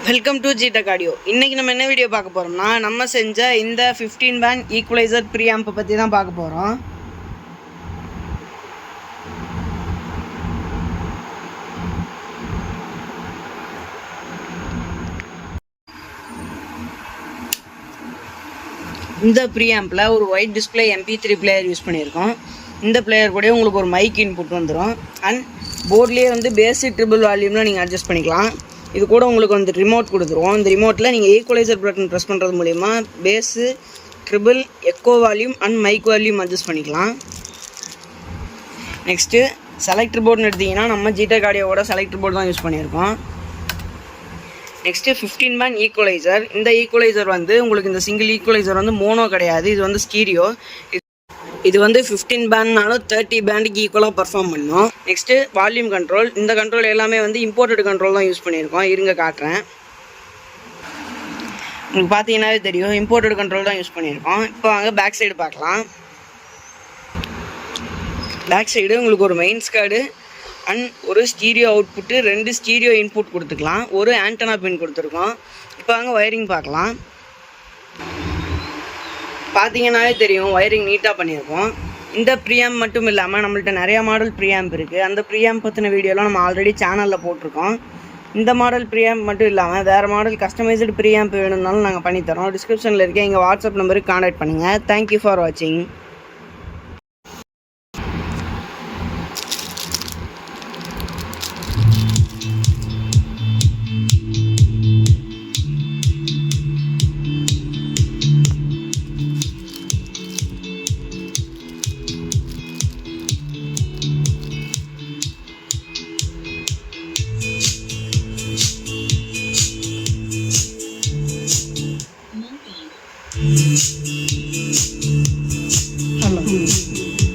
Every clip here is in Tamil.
Welcome to ஜிடெக் audio. இன்றைக்கி நம்ம என்ன வீடியோ பார்க்க போகிறோம்னா, நம்ம செஞ்ச இந்த 15 பேண்ட் ஈக்குவலைசர் ப்ரீஆம்பை பற்றி தான் பார்க்க போகிறோம். இந்த ப்ரீஆம்பில் ஒரு white display MP3 player use பண்ணியிருக்கோம். இந்த பிளேயர் கூட உங்களுக்கு ஒரு மைக் இன்புட் வந்துடும். அண்ட் போர்ட்லேயே வந்து பேசிக் ட்ரிபிள் வால்யூமில் நீங்கள் அட்ஜஸ்ட் பண்ணிக்கலாம். இது கூட உங்களுக்கு வந்து ரிமோட் கொடுத்துருவோம். இந்த ரிமோட்டில் நீங்கள் ஈக்குவலைசர் பட்டன் ப்ரெஸ் பண்ணுறது மூலிமா bass, treble, echo volume and mic volume adjust பண்ணிக்கலாம். நெக்ஸ்ட்டு செலக்டர் போர்டுன்னு எடுத்திங்கன்னா நம்ம ஜிடெக் ஆடியோவோட செலக்டர் போர்டு தான் யூஸ் பண்ணியிருக்கோம். Next 15 band equaliser. இந்த ஈக்குவலைசர் வந்து உங்களுக்கு இந்த சிங்கிள் ஈக்குவலைசர் வந்து மோனோ கிடையாது, இது வந்து ஸ்டீரியோ. இது வந்து 15 பேண்ட்னாலும் 30 பேண்டுக்கு ஈக்குவலாக பர்ஃபார்ம் பண்ணும். Next volume control. இந்த கண்ட்ரோல் எல்லாமே வந்து இம்போர்ட்டட் கண்ட்ரோல் தான் யூஸ் பண்ணியிருக்கோம். இருங்க காட்டுறேன். உங்களுக்கு பார்த்தீங்கன்னாவே தெரியும், இம்போர்ட்டட் கண்ட்ரோல் தான் யூஸ் பண்ணியிருக்கோம். இப்போ வாங்க பேக் சைடு பார்க்கலாம். பேக் சைடு உங்களுக்கு ஒரு மெயின்ஸ் கார்டு அண்ட் ஒரு ஸ்டீரியோ அவுட்புட்டு, 2 ஸ்டீரியோ இன்புட் கொடுத்துக்கலாம், ஒரு ஆண்டனா பின் கொடுத்துருக்கோம். இப்போ வாங்க ஒயரிங் பார்க்கலாம். பார்த்தீங்கன்னாவே தெரியும், ஒயரிங் நீட்டாக பண்ணியிருக்கோம். இந்த ப்ரீஆம்ப் மட்டும் இல்லாமல் நம்மள்ட்ட நிறையா மாடல் ப்ரீஆம்ப் இருக்குது. அந்த ப்ரீஆம்ப் பற்றின வீடியோலாம் நம்ம ஆல்ரெடி சேனலில் போட்டிருக்கோம். இந்த மாடல் ப்ரீஆம்ப் மட்டும் இல்லாமல் வேறு மாடல் கஸ்டமைஸ்டு ப்ரீஆம்ப் வேணும்னாலும் நாங்கள் பண்ணித்தரோம். டிஸ்கிரிப்ஷனில் இருக்க எங்கள் வாட்ஸ்அப் நம்பருக்கு கான்டாக்ட் பண்ணுங்கள். தேங்க்யூ ஃபார் வாட்சிங்.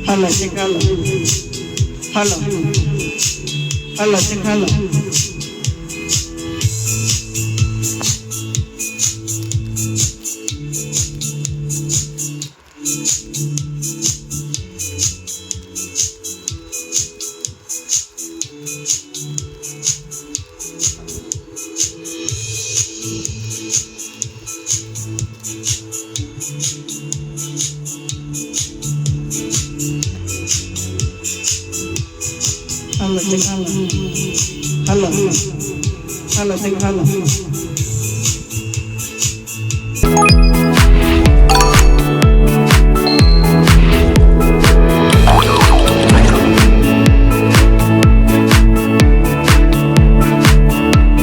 Hello, check hello. Hello. Hello, check hello. Hello, hello, hello, hello, hello, hello.